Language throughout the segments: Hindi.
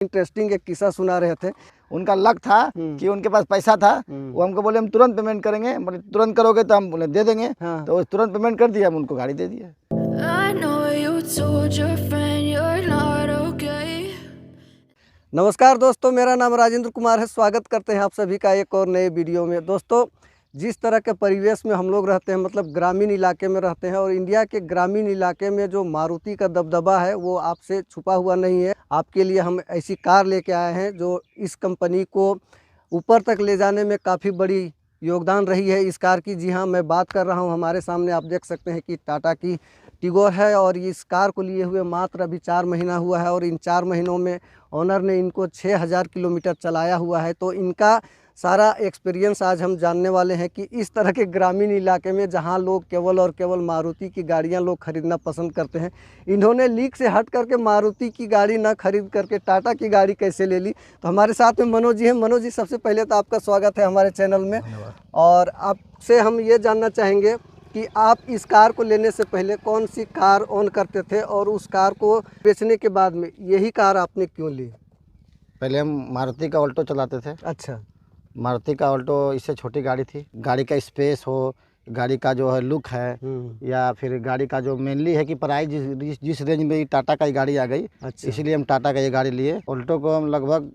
इंटरेस्टिंग एक किस्सा सुना रहे थे। उनका लक था कि उनके पास पैसा था। वो हमको बोले हम तुरंत पेमेंट करेंगे, बोले तुरंत करोगे तो हम बोले दे देंगे। हाँ। तो तुरंत पेमेंट कर दिया, हम उनको गाड़ी दे दिया। नमस्कार दोस्तों, मेरा नाम राजेंद्र कुमार है। स्वागत करते हैं आप सभी का एक और नए वीडियो में। दोस्तों, जिस तरह के परिवेश में हम लोग रहते हैं, मतलब ग्रामीण इलाके में रहते हैं, और इंडिया के ग्रामीण इलाके में जो मारुति का दबदबा है वो आपसे छुपा हुआ नहीं है। आपके लिए हम ऐसी कार लेके आए हैं जो इस कंपनी को ऊपर तक ले जाने में काफ़ी बड़ी योगदान रही है इस कार की। जी हाँ, मैं बात कर रहा हूँ, हमारे सामने आप देख सकते हैं कि टाटा की टिगोर है, और इस कार को लिए हुए मात्र अभी 4 महीना हुआ है, और इन 4 महीनों में ऑनर ने इनको 6000 किलोमीटर चलाया हुआ है। तो इनका सारा एक्सपीरियंस आज हम जानने वाले हैं कि इस तरह के ग्रामीण इलाके में जहां लोग केवल और केवल मारुति की गाड़ियां लोग खरीदना पसंद करते हैं, इन्होंने लीक से हट करके मारुति की गाड़ी ना खरीद करके टाटा की गाड़ी कैसे ले ली। तो हमारे साथ में मनोज जी हैं। मनोज जी, सबसे पहले तो आपका स्वागत है हमारे चैनल में, और आपसे हम ये जानना चाहेंगे कि आप इस कार को लेने से पहले कौन सी कार ओन करते थे, और उस कार को बेचने के बाद में यही कार आपने क्यों ली? पहले हम मारुति का ऑल्टो चलाते थे। अच्छा। मारुति का ऑल्टो इससे छोटी गाड़ी थी। गाड़ी का स्पेस हो, गाड़ी का जो है लुक है, या फिर गाड़ी का जो मेनली है कि प्राइस जिस रेंज में टाटा का ये गाड़ी आ गई। अच्छा। इसलिए हम टाटा का ये गाड़ी लिए। ऑल्टो को हम लगभग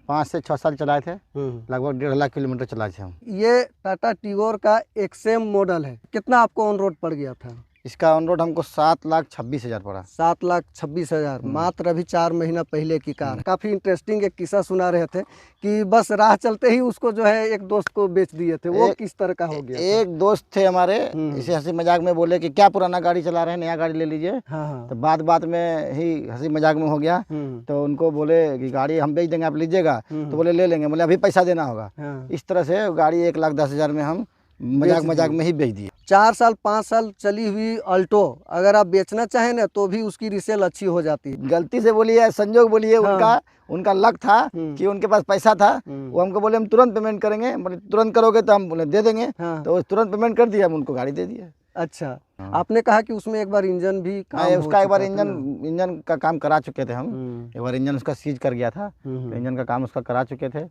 5 से 6 साल चलाए थे। लगभग 1.5 लाख किलोमीटर चलाए थे हम। ये टाटा टिगोर का एक्सएम मॉडल है। कितना आपको ऑन रोड पड़ गया था? इसका ऑन रोड हमको 7,26,000 पड़ा। 7,26,000 मात्र अभी 4 महीना पहले की कार। काफ़ी इंटरेस्टिंग एक किस्सा सुना रहे थे कि बस राह चलते ही उसको जो है एक दोस्त को बेच दिए थे। वो किस तरह का हो गया? एक दोस्त थे हमारे, इसे हंसी मजाक में बोले कि क्या पुराना गाड़ी चला रहे हैं, नया गाड़ी ले लीजिए। हाँ। तो बात में ही हंसी मजाक में हो गया। तो उनको बोले कि गाड़ी हम बेच देंगे, आप लीजिएगा। तो बोले ले लेंगे। बोले अभी पैसा देना होगा। इस तरह से गाड़ी 1,10,000 में हम मजाक में ही बेच दिए। 4 साल 5 साल चली हुई अल्टो अगर आप बेचना चाहें ना तो भी उसकी रिसेल अच्छी हो जाती है। गलती से बोलिए, संजोग बोलिए, उनका लक था कि उनके पास पैसा था। वो हमको बोले हम तुरंत पेमेंट करेंगे, बोले तुरंत करोगे तो हम बोले दे देंगे। तो तुरंत पेमेंट कर दिया, हम उनको गाड़ी दे दिया। अच्छा। आपने कहा कि उसमें एक बार इंजन भी उसका एक बार इंजन का काम करा चुके थे हम। एक बार इंजन उसका सीज कर गया था, तो इंजन का काम उसका करा चुके थे।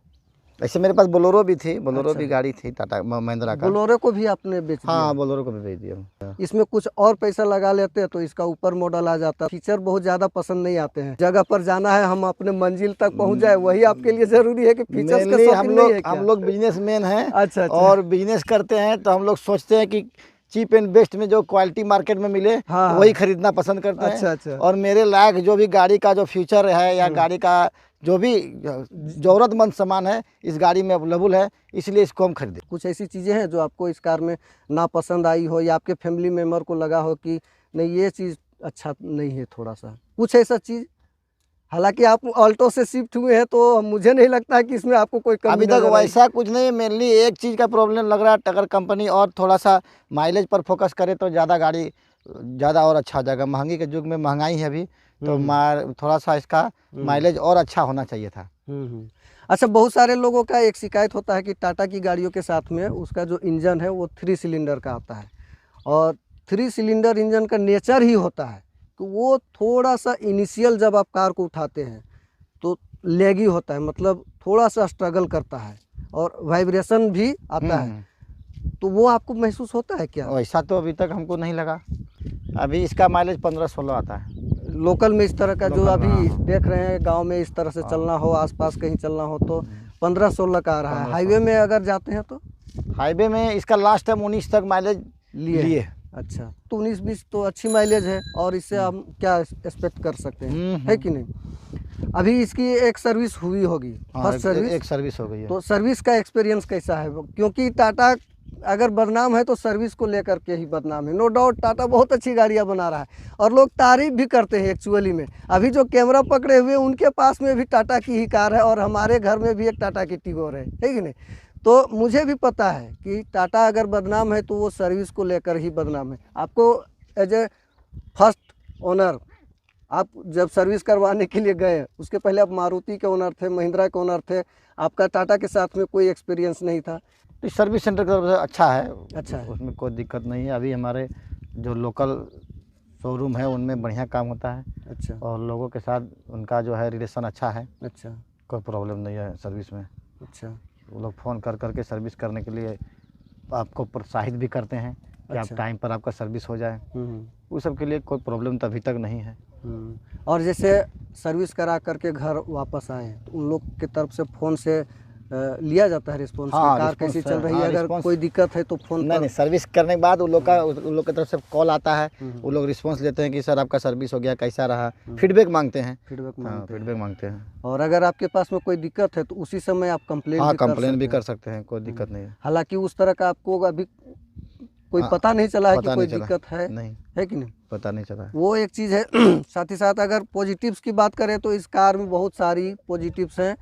ऐसे मेरे पास बोलेरो भी थी। बोलेरो भी गाड़ी थी टाटा महिंद्रा का। बोलेरो को भी आपने बेच दिया? हाँ, बोलेरो को भी बेच दिया। इसमें कुछ और पैसा लगा लेते हैं तो इसका ऊपर मॉडल आ जाता है। फीचर बहुत ज्यादा पसंद नहीं आते हैं। जगह पर जाना है, हम अपने मंजिल तक पहुंच जाए, वही आपके लिए जरूरी है कि फीचर्स का शौकीन नहीं है क्या? हम लोग बिजनेसमैन हैं। अच्छा। और बिजनेस करते हैं तो हम लोग सोचते हैं कि चीप एंड बेस्ट में जो क्वालिटी मार्केट में मिले वही खरीदना पसंद करते हैं। अच्छा। और मेरे लायक जो भी गाड़ी का जो फ्यूचर है या गाड़ी का जो भी जरूरतमंद सामान है इस गाड़ी में अवेलेबल है, इसलिए इसको हम खरीदे। कुछ ऐसी चीज़ें हैं जो आपको इस कार में ना पसंद आई हो, या आपके फैमिली मेम्बर को लगा हो कि नहीं ये चीज़ अच्छा नहीं है, थोड़ा सा कुछ ऐसा चीज़? हालांकि आप ऑल्टो से शिफ्ट हुए हैं तो मुझे नहीं लगता है कि इसमें आपको कोई कमी अभी तक वैसा कुछ नहीं। मेनली एक चीज़ का प्रॉब्लम लग रहा है, अगर कंपनी और थोड़ा सा माइलेज पर फोकस करे तो ज़्यादा गाड़ी ज़्यादा और अच्छा हो जाएगा। महंगी के युग में महंगाई है अभी, तो थोड़ा सा इसका माइलेज और अच्छा होना चाहिए था। अच्छा, बहुत सारे लोगों का एक शिकायत होता है कि टाटा की गाड़ियों के साथ में उसका जो इंजन है वो 3 सिलेंडर का आता है, और 3 सिलेंडर इंजन का नेचर ही होता है कि वो थोड़ा सा इनिशियल जब आप कार को उठाते हैं तो लेगी होता है, मतलब थोड़ा सा स्ट्रगल करता है, और वाइब्रेशन भी आता है। तो वो आपको महसूस होता है क्या? ऐसा तो अभी तक हमको नहीं लगा। अभी इसका माइलेज 15-16 आता है। लोकल में इस तरह का जो अभी देख रहे हैं, गांव में इस तरह से चलना हो, आसपास कहीं चलना हो तो 15-16 का आ रहा है। हाईवे में अगर जाते हैं तो हाईवे में इसका लास्ट टाइम 19 तक माइलेज लिए। अच्छा, तो 19-20 तो अच्छी माइलेज है, और इससे हम क्या एक्सपेक्ट कर सकते हैं, है कि नहीं? अभी इसकी एक सर्विस हुई होगी, फर्स्ट सर्विस एक सर्विस हो गई है। तो सर्विस का एक्सपीरियंस कैसा है? क्योंकि टाटा अगर बदनाम है तो सर्विस को लेकर के ही बदनाम है। नो डाउट टाटा बहुत अच्छी गाड़ियां बना रहा है, और लोग तारीफ भी करते हैं एक्चुअली में। अभी जो कैमरा पकड़े हुए उनके पास में भी टाटा की ही कार है, और हमारे घर में भी एक टाटा की टिगोर है कि नहीं? तो मुझे भी पता है कि टाटा अगर बदनाम है तो वो सर्विस को लेकर ही बदनाम है। आपको एज ए फर्स्ट ओनर, आप जब सर्विस करवाने के लिए गए, उसके पहले आप मारुति के ओनर थे, महिंद्रा के ओनर थे, आपका टाटा के साथ में कोई एक्सपीरियंस नहीं था? तो सर्विस सेंटर का अच्छा है। अच्छा है, उसमें कोई दिक्कत नहीं है। अभी हमारे जो लोकल शोरूम है उनमें बढ़िया काम होता है अच्छा और लोगों के साथ उनका जो है रिलेशन अच्छा है, अच्छा कोई प्रॉब्लम नहीं है सर्विस में। अच्छा वो लोग फ़ोन कर करके सर्विस करने के लिए आपको प्रोत्साहित भी करते हैं कि अच्छा। आप टाइम पर आपका सर्विस हो जाए। हम्म उस सब के लिए कोई प्रॉब्लम तो अभी तक नहीं है। और जैसे सर्विस करा करके घर वापस आए तो उन लोग की तरफ से फ़ोन से लिया जाता है रिस्पॉन्स कि हाँ, कार कैसी रिस्पॉन्स चल है। रही है, हाँ, अगर रिस्पॉन्स कोई दिक्कत है तो फ़ोन नहीं पर। नहीं, सर्विस करने के बाद उन लोग की तरफ से कॉल आता है, हम्म। वो लोग रिस्पांस लेते हैं कि सर आपका सर्विस हो गया, कैसा रहा, फीडबैक मांगते हैं। फीडबैक हाँ, मांगते हैं। फीडबैक मांगते हैं। और अगर आपके पास में कोई दिक्कत है तो उसी समय आप कंप्लेन हाँ, भी कर कंप्लेन भी सकते कर हैं। सकते हैं, कोई दिक्कत नहीं है। हालांकि उस तरह का आपको अभी कोई हाँ, पता नहीं चला है कि पता कोई नहीं चला दिक्कत है नहीं, कि नहीं, पता नहीं चला है। वो एक चीज़ है। साथ ही साथ अगर पॉजिटिव्स की बात करें तो इस कार में बहुत सारी पॉजिटिव्स हैं।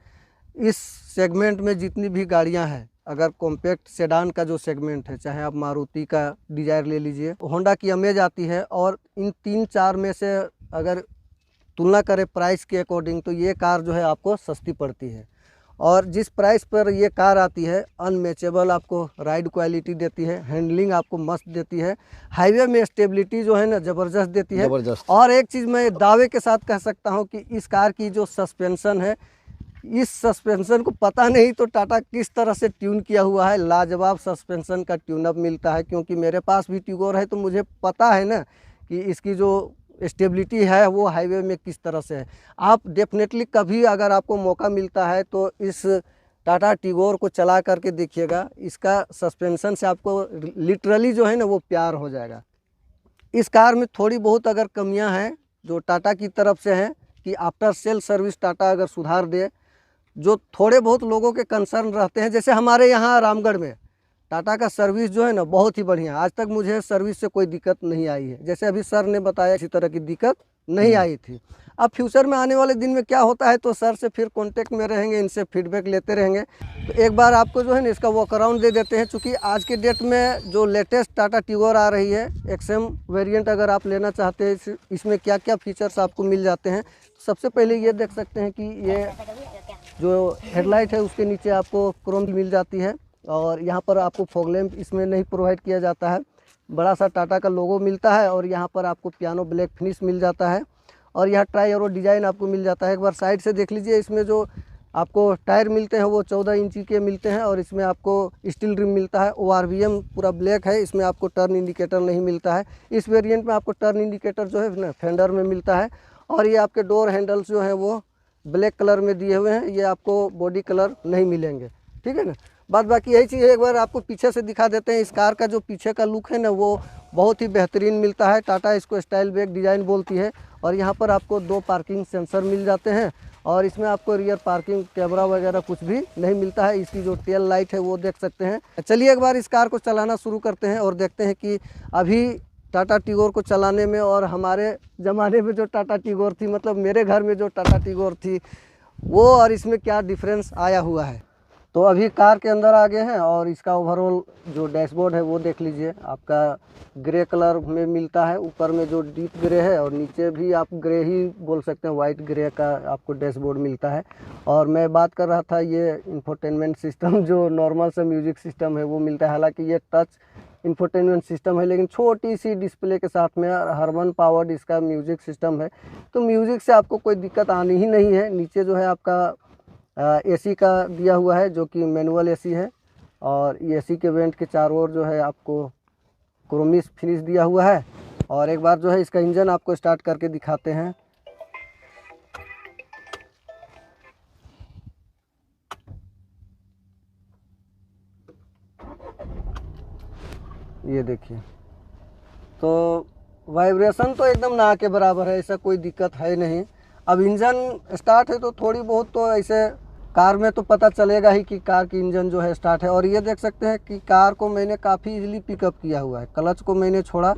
इस सेगमेंट में जितनी भी गाड़ियां हैं, अगर कॉम्पैक्ट सेडान का जो सेगमेंट है, चाहे आप मारुति का डिजायर ले लीजिए, होंडा की अमेज आती है, और इन 3-4 में से अगर तुलना करें प्राइस के अकॉर्डिंग तो ये कार जो है आपको सस्ती पड़ती है। और जिस प्राइस पर ये कार आती है अनमैचेबल आपको राइड क्वालिटी देती है, हैंडलिंग आपको मस्त देती है, हाईवे में स्टेबिलिटी जो है ना ज़बरदस्त देती है। जबरदस्त। और एक चीज़ मैं दावे के साथ कह सकता हूँ कि इस कार की जो सस्पेंशन है, इस सस्पेंशन को पता नहीं तो टाटा किस तरह से ट्यून किया हुआ है, लाजवाब सस्पेंशन का ट्यूनअप मिलता है। क्योंकि मेरे पास भी टिगोर है तो मुझे पता है ना कि इसकी जो स्टेबिलिटी है वो हाईवे में किस तरह से है। आप डेफिनेटली कभी अगर आपको मौका मिलता है तो इस टाटा टिगोर को चला करके देखिएगा, इसका सस्पेंशन से आपको लिटरली जो है ना वो प्यार हो जाएगा। इस कार में थोड़ी बहुत अगर कमियां हैं जो टाटा की तरफ से हैं कि आफ्टर सेल सर्विस टाटा अगर सुधार दे, जो थोड़े बहुत लोगों के कंसर्न रहते हैं। जैसे हमारे यहाँ रामगढ़ में टाटा का सर्विस जो है ना बहुत ही बढ़िया, आज तक मुझे सर्विस से कोई दिक्कत नहीं आई है। जैसे अभी सर ने बताया इसी तरह की दिक्कत नहीं आई थी। अब फ्यूचर में आने वाले दिन में क्या होता है तो सर से फिर कांटेक्ट में रहेंगे, इनसे फीडबैक लेते रहेंगे। तो एक बार आपको जो है ना इसका वॉक अराउंड दे देते हैं, चूँकि आज के डेट में जो लेटेस्ट टाटा टिगोर आ रही है एक्सएम वेरिएंट अगर आप लेना चाहते हैं, इसमें क्या क्या फीचर्स आपको मिल जाते हैं। सबसे पहले ये देख सकते हैं कि ये जो हेडलाइट है उसके नीचे आपको क्रोम मिल जाती है, और यहाँ पर आपको फॉग लैंप इसमें नहीं प्रोवाइड किया जाता है। बड़ा सा टाटा का लोगो मिलता है, और यहाँ पर आपको पियानो ब्लैक फिनिश मिल जाता है, और यहाँ ट्राई एरो डिज़ाइन आपको मिल जाता है। एक बार साइड से देख लीजिए, इसमें जो आपको टायर मिलते हैं वो 14 इंची के मिलते हैं, और इसमें आपको स्टील रिम मिलता है। ORVM पूरा ब्लैक है, इसमें आपको टर्न इंडिकेटर नहीं मिलता है। इस वेरिएंट में आपको टर्न इंडिकेटर जो है ना फेंडर में मिलता है, और ये आपके डोर हैंडल्स जो हैं वो ब्लैक कलर में दिए हुए हैं, ये आपको बॉडी कलर नहीं मिलेंगे, ठीक है ना। बात बाकी यही चीज़ है, एक बार आपको पीछे से दिखा देते हैं। इस कार का जो पीछे का लुक है ना वो बहुत ही बेहतरीन मिलता है। टाटा इसको स्टाइल बैक डिज़ाइन बोलती है, और यहाँ पर आपको 2 पार्किंग सेंसर मिल जाते हैं, और इसमें आपको रियर पार्किंग कैमरा वगैरह कुछ भी नहीं मिलता है। इसकी जो टेल लाइट है वो देख सकते हैं। चलिए एक बार इस कार को चलाना शुरू करते हैं और देखते हैं कि अभी टाटा टिगोर को चलाने में और हमारे ज़माने में जो टाटा टिगोर थी, मतलब मेरे घर में जो टाटा टिगोर थी वो, और इसमें क्या डिफरेंस आया हुआ है। तो अभी कार के अंदर आ गए हैं, और इसका ओवरऑल जो डैशबोर्ड है वो देख लीजिए। आपका ग्रे कलर में मिलता है, ऊपर में जो डीप ग्रे है, और नीचे भी आप ग्रे ही बोल सकते हैं, वाइट ग्रे का आपको डैशबोर्ड मिलता है। और मैं बात कर रहा था ये इंफोटेनमेंट सिस्टम जो नॉर्मल सा म्यूजिक सिस्टम है वो मिलता है। हालांकि ये टच इंफोटेनमेंट सिस्टम है, लेकिन छोटी सी डिस्प्ले के साथ में हर्मन पावर्ड इसका म्यूजिक सिस्टम है, तो म्यूजिक से आपको कोई दिक्कत आनी ही नहीं है। नीचे जो है आपका एसी का दिया हुआ है जो कि मैनुअल एसी है, और ये एसी के वेंट के चारों ओर जो है आपको क्रोमिस फिनिश दिया हुआ है। और एक बार जो है इसका इंजन आपको स्टार्ट करके दिखाते हैं। ये देखिए, तो वाइब्रेशन तो एकदम ना के बराबर है, ऐसा कोई दिक्कत है नहीं। अब इंजन स्टार्ट है तो थोड़ी बहुत तो ऐसे कार में तो पता चलेगा ही कि कार की इंजन जो है स्टार्ट है। और ये देख सकते हैं कि कार को मैंने काफ़ी इजीली पिकअप किया हुआ है। क्लच को मैंने छोड़ा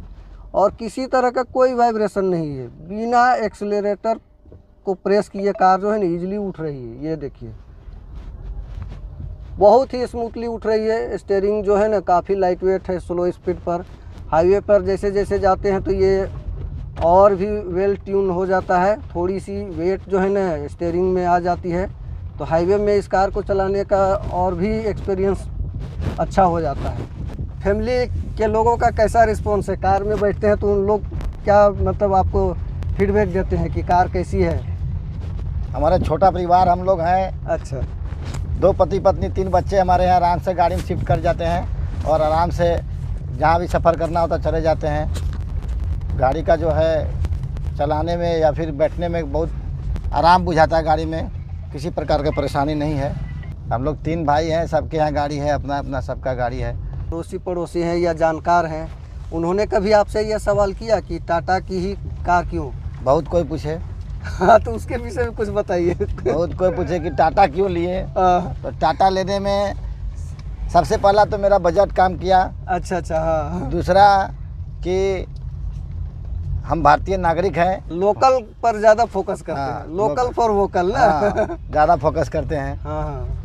और किसी तरह का कोई वाइब्रेशन नहीं है, बिना एक्सीलरेटर को प्रेस किए कार जो है ना इजीली उठ रही है। ये देखिए, बहुत ही स्मूथली उठ रही है। स्टीयरिंग जो है ना काफ़ी लाइट वेट है। स्लो स्पीड पर, हाईवे पर जैसे जैसे जाते हैं तो ये और भी वेल ट्यून हो जाता है। थोड़ी सी वेट जो है ना स्टीयरिंग में आ जाती है, तो हाईवे में इस कार को चलाने का और भी एक्सपीरियंस अच्छा हो जाता है। फैमिली के लोगों का कैसा रिस्पॉन्स है? कार में बैठते हैं तो उन लोग क्या मतलब आपको फीडबैक देते हैं कि कार कैसी है? हमारा छोटा परिवार हम लोग हैं, अच्छा 2 पति पत्नी 3 बच्चे हमारे यहाँ, आराम से गाड़ी में शिफ्ट कर जाते हैं और आराम से जहाँ भी सफ़र करना होता चले जाते हैं। गाड़ी का जो है चलाने में या फिर बैठने में बहुत आराम बुझाता है, गाड़ी में किसी प्रकार की परेशानी नहीं है। हम लोग 3 भाई हैं, सबके यहाँ गाड़ी है, अपना अपना सबका गाड़ी है। पड़ोसी हैं या जानकार हैं, उन्होंने कभी आपसे यह सवाल किया कि टाटा की ही कार क्यों? बहुत कोई पूछे। हाँ, तो उसके विषय में कुछ बताइए। बहुत कोई पूछे कि टाटा क्यों लिए, तो टाटा लेने में सबसे पहला तो मेरा बजट काम किया। अच्छा अच्छा, हाँ। दूसरा कि हम भारतीय नागरिक हैं, लोकल पर ज़्यादा फोकस करते हाँ, हैं, लोकल फॉर वोकल ना। हाँ, ज़्यादा फोकस करते हैं। हाँ हाँ।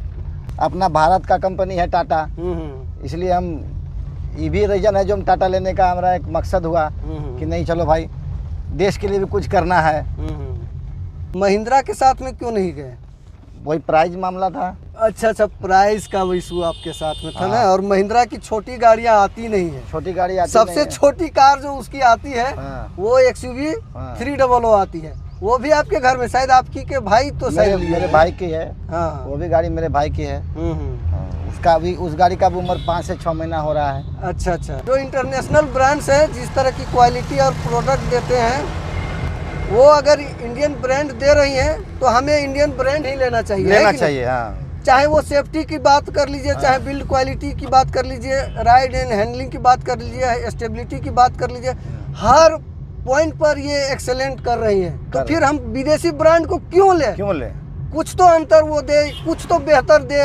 अपना भारत का कंपनी है टाटा, इसलिए हम ये भी रीजन है जो हम टाटा लेने का हमारा एक मकसद हुआ कि नहीं चलो भाई देश के लिए भी कुछ करना है। महिंद्रा के साथ में क्यों नहीं गए? वही प्राइस मामला था। अच्छा अच्छा, प्राइस का वो इशू आपके साथ में था ना। हाँ। और महिंद्रा की छोटी गाड़ियां आती नहीं है, छोटी गाड़ी आती सबसे नहीं है। छोटी कार जो उसकी आती है हाँ। वो XUV हाँ। 300 आती है। वो भी आपके घर में शायद आपकी के भाई तो शायद लिए मेरे हैं। भाई की है। हाँ। वो भी गाड़ी मेरे भाई की है। उसका भी, उस गाड़ी का भी उम्र 5 से 6 महीना हो रहा है। अच्छा अच्छा, जो इंटरनेशनल ब्रांड्स है जिस तरह की क्वालिटी और प्रोडक्ट देते हैं, वो अगर इंडियन ब्रांड दे रही हैं तो हमें इंडियन ब्रांड ही लेना चाहिए। लेना चाहिए, हाँ। चाहे वो सेफ्टी की बात कर लीजिए, चाहे बिल्ड क्वालिटी की बात कर लीजिए, राइड एंड हैंडलिंग की बात कर लीजिए, स्टेबिलिटी की बात कर लीजिए, हर पॉइंट पर ये एक्सेलेंट कर रही है। तो फिर हम विदेशी ब्रांड को क्यों ले? कुछ तो अंतर वो दे, कुछ तो बेहतर दे,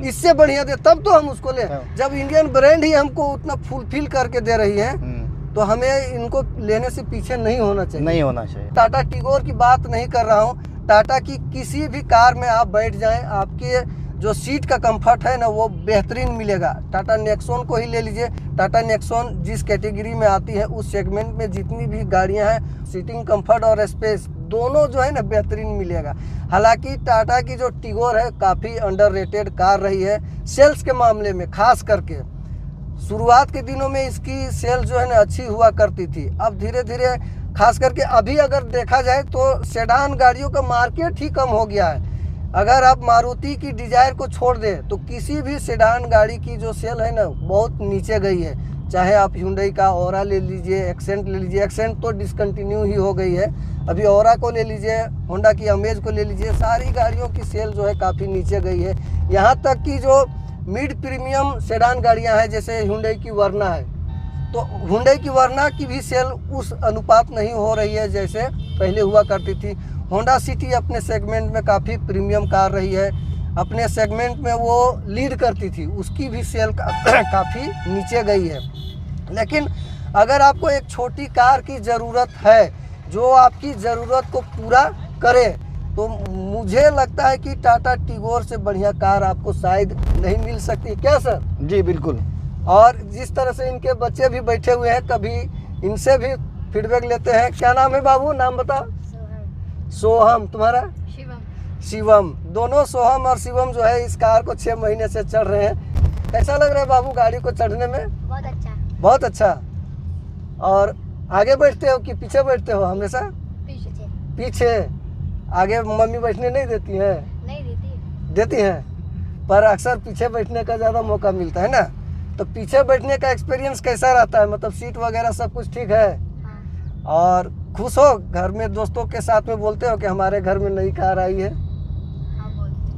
इससे बढ़िया दे, तब तो हम उसको ले। जब इंडियन ब्रांड ही हमको उतना फुलफिल करके दे रही है तो हमें इनको लेने से पीछे नहीं होना चाहिए। टाटा टिगोर की बात नहीं कर रहा हूँ, टाटा की किसी भी कार में आप बैठ जाएं, आपके जो सीट का कंफर्ट है ना वो बेहतरीन मिलेगा। टाटा नेक्सॉन को ही ले लीजिए, टाटा नेक्सॉन जिस कैटेगरी में आती है उस सेगमेंट में जितनी भी गाड़ियां हैं, सीटिंग कंफर्ट और स्पेस दोनों जो है ना बेहतरीन मिलेगा। हालांकि टाटा की जो टिगोर है काफ़ी अंडररेटेड कार रही है सेल्स के मामले में। खास करके शुरुआत के दिनों में इसकी सेल जो है ना अच्छी हुआ करती थी, अब धीरे धीरे खास करके अभी अगर देखा जाए तो सेडान गाड़ियों का मार्केट ही कम हो गया है। अगर आप मारुति की डिजायर को छोड़ दें तो किसी भी सेडान गाड़ी की जो सेल है ना बहुत नीचे गई है। चाहे आप Hyundai का ओरा ले लीजिए, एक्सेंट ले लीजिए, एक्सेंट तो डिसकंटिन्यू ही हो गई है, अभी ओरा को ले लीजिए, होंडा की अमेज को ले लीजिए, सारी गाड़ियों की सेल जो है काफ़ी नीचे गई है। यहाँ तक कि जो मिड प्रीमियम सेडान गाड़ियाँ हैं जैसे Hyundai की वर्ना है, तो Hyundai की वर्ना की भी सेल उस अनुपात नहीं हो रही है जैसे पहले हुआ करती थी। होंडा सिटी अपने सेगमेंट में काफ़ी प्रीमियम कार रही है, अपने सेगमेंट में वो लीड करती थी, उसकी भी सेल काफ़ी नीचे गई है। लेकिन अगर आपको एक छोटी कार की ज़रूरत है जो आपकी ज़रूरत को पूरा करे तो मुझे लगता है कि टाटा टिगोर से बढ़िया कार आपको शायद नहीं मिल सकती। क्या सर? जी बिल्कुल। और जिस तरह से इनके बच्चे भी बैठे हुए हैं, कभी इनसे भी फीडबैक लेते हैं। क्या नाम है बाबू? नाम बता। सोहम। तुम्हारा? शिवम। दोनों सोहम और शिवम जो है इस कार को 6 महीने से चढ़ रहे हैं। कैसा लग रहा है बाबू गाड़ी को चढ़ने में? बहुत अच्छा। बहुत अच्छा। और आगे बैठते हो कि पीछे बैठते हो? हमेशा पीछे। आगे मम्मी बैठने नहीं देती हैं? नहीं देती हैं, पर अक्सर पीछे बैठने का ज़्यादा मौका मिलता है ना। तो पीछे बैठने का एक्सपीरियंस कैसा रहता है? मतलब सीट वगैरह सब कुछ ठीक है? हाँ। और खुश हो? घर में दोस्तों के साथ में बोलते हो कि हमारे घर में नई कार आई है? हाँ,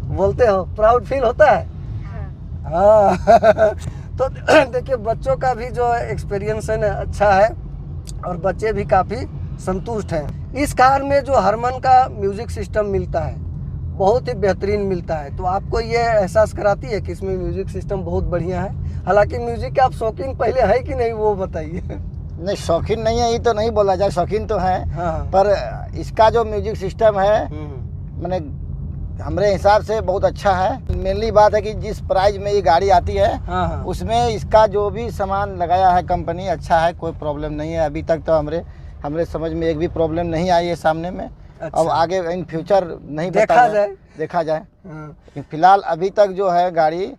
बोलते हो? प्राउड फील होता है? हाँ। हाँ। तो देखिए बच्चों का भी जो एक्सपीरियंस है ना अच्छा है और बच्चे भी काफ़ी संतुष्ट हैं। इस कार में जो हरमन का म्यूज़िक सिस्टम मिलता है बहुत ही बेहतरीन मिलता है, तो आपको ये एहसास कराती है कि इसमें म्यूज़िक सिस्टम बहुत बढ़िया है। हालांकि म्यूज़िक के आप शौकीन पहले है कि नहीं वो बताइए। नहीं, शौकीन नहीं है ये तो नहीं बोला जाए, शौकीन तो है। हाँ। पर इसका जो म्यूजिक सिस्टम है मैंने हमारे हिसाब से बहुत अच्छा है। मेनली बात है कि जिस प्राइस में ये गाड़ी आती है हाँ। उसमें इसका जो भी सामान लगाया है कंपनी अच्छा है, कोई प्रॉब्लम नहीं है। अभी तक तो हमारे समझ में एक भी प्रॉब्लम नहीं आई है सामने में। अच्छा। अब आगे इन फ्यूचर नहीं देखा जाए। देखा जाए। फिलहाल अभी तक जो है गाड़ी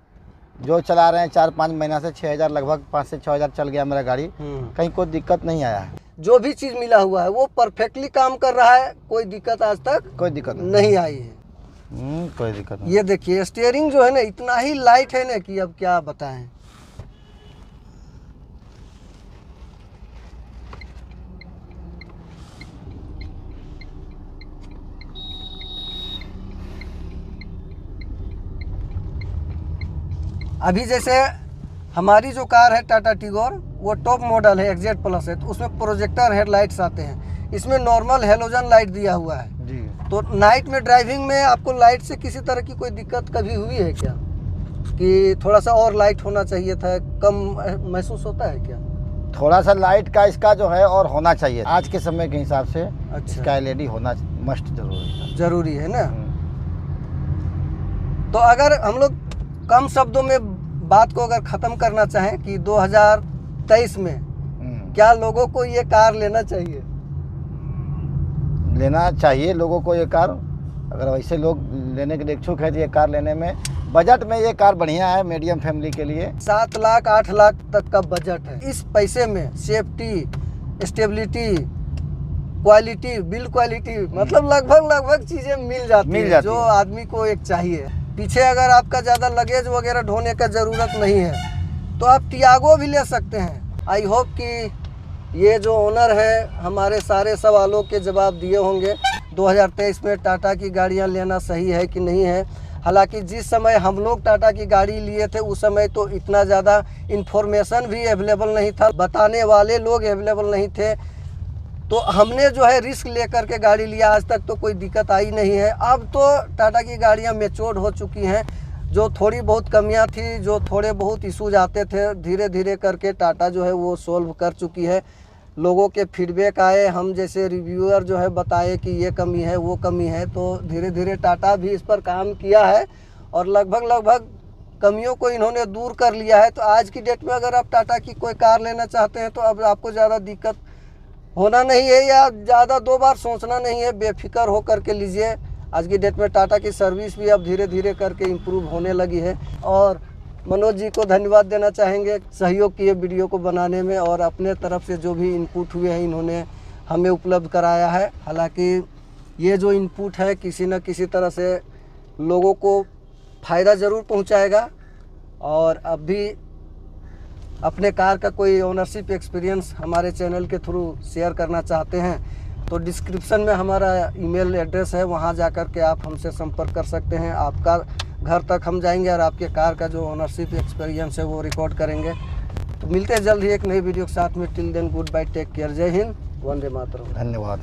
जो चला रहे हैं 4-5 महीना से 6,000 लगभग 5 से 6,000 चल गया मेरा गाड़ी। कहीं कोई दिक्कत नहीं आया है। जो भी चीज़ मिला हुआ है वो परफेक्टली काम कर रहा है, कोई दिक्कत आज तक कोई दिक्कत नहीं आई है। कोई दिक्कत नहीं। ये देखिए स्टीयरिंग जो है ना इतना ही लाइट है ना कि अब क्या बताएं। अभी जैसे हमारी जो कार है टाटा टिगोर वो टॉप मॉडल है, एक्जेट प्लस है, तो उसमें प्रोजेक्टर हेडलाइट्स आते हैं। इसमें नॉर्मल हेलोजन लाइट दिया हुआ है जी। तो नाइट में ड्राइविंग में आपको लाइट से किसी तरह की कोई दिक्कत कभी हुई है क्या, कि थोड़ा सा और लाइट होना चाहिए था, कम महसूस होता है क्या? थोड़ा सा लाइट का इसका जो है और होना चाहिए आज के समय के हिसाब से। अच्छा, इसका LED होना मस्ट जरूरी है ना। तो अगर हम लोग कम शब्दों में बात को अगर ख़त्म करना चाहें कि 2023 में क्या लोगों को ये कार लेना चाहिए? लेना चाहिए लोगों को ये कार। अगर वैसे लोग लेने के लिए इच्छुक है तो ये कार लेने में बजट में ये कार बढ़िया है मीडियम फैमिली के लिए। 7 लाख 8 लाख तक का बजट है। इस पैसे में safety, stability, quality, build quality, मतलब लगभग चीज़ें मिल जाती है जो आदमी को एक चाहिए। पीछे अगर आपका ज़्यादा लगेज वगैरह ढोने का ज़रूरत नहीं है तो आप टियागो भी ले सकते हैं। आई होप कि ये जो ओनर है हमारे सारे सवालों के जवाब दिए होंगे। 2023 में टाटा की गाड़ियां लेना सही है कि नहीं है। हालांकि जिस समय हम लोग टाटा की गाड़ी लिए थे उस समय तो इतना ज़्यादा इन्फॉर्मेशन भी अवेलेबल नहीं था, बताने वाले लोग अवेलेबल नहीं थे, तो हमने जो है रिस्क लेकर के गाड़ी लिया। आज तक तो कोई दिक्कत आई नहीं है। अब तो टाटा की गाड़ियां मैच्योर्ड हो चुकी हैं। जो थोड़ी बहुत कमियां थी, जो थोड़े बहुत इशूज आते थे, धीरे धीरे करके टाटा जो है वो सोल्व कर चुकी है। लोगों के फीडबैक आए, हम जैसे रिव्यूअर जो है बताए कि ये कमी है वो कमी है, तो धीरे धीरे टाटा भी इस पर काम किया है और लगभग कमियों को इन्होंने दूर कर लिया है। तो आज की डेट में अगर आप टाटा की कोई कार लेना चाहते हैं तो अब आपको ज़्यादा दिक्कत होना नहीं है या ज़्यादा 2 बार सोचना नहीं है, बेफिक्र हो करके लीजिए। आज की डेट में टाटा की सर्विस भी अब धीरे धीरे करके इम्प्रूव होने लगी है। और मनोज जी को धन्यवाद देना चाहेंगे सहयोग किए वीडियो को बनाने में, और अपने तरफ से जो भी इनपुट हुए हैं इन्होंने हमें उपलब्ध कराया है। हालांकि ये जो इनपुट है किसी न किसी तरह से लोगों को फ़ायदा ज़रूर पहुंचाएगा। और अब भी अपने कार का कोई ओनरशिप एक्सपीरियंस हमारे चैनल के थ्रू शेयर करना चाहते हैं तो डिस्क्रिप्शन में हमारा ईमेल एड्रेस है, वहां जाकर के आप हमसे संपर्क कर सकते हैं। आपका घर तक हम जाएंगे और आपके कार का जो ओनरशिप एक्सपीरियंस है वो रिकॉर्ड करेंगे। तो मिलते हैं जल्द ही एक नई वीडियो के साथ में। Till then good bye, take care, Jai Hind, Vande Mataram. धन्यवाद।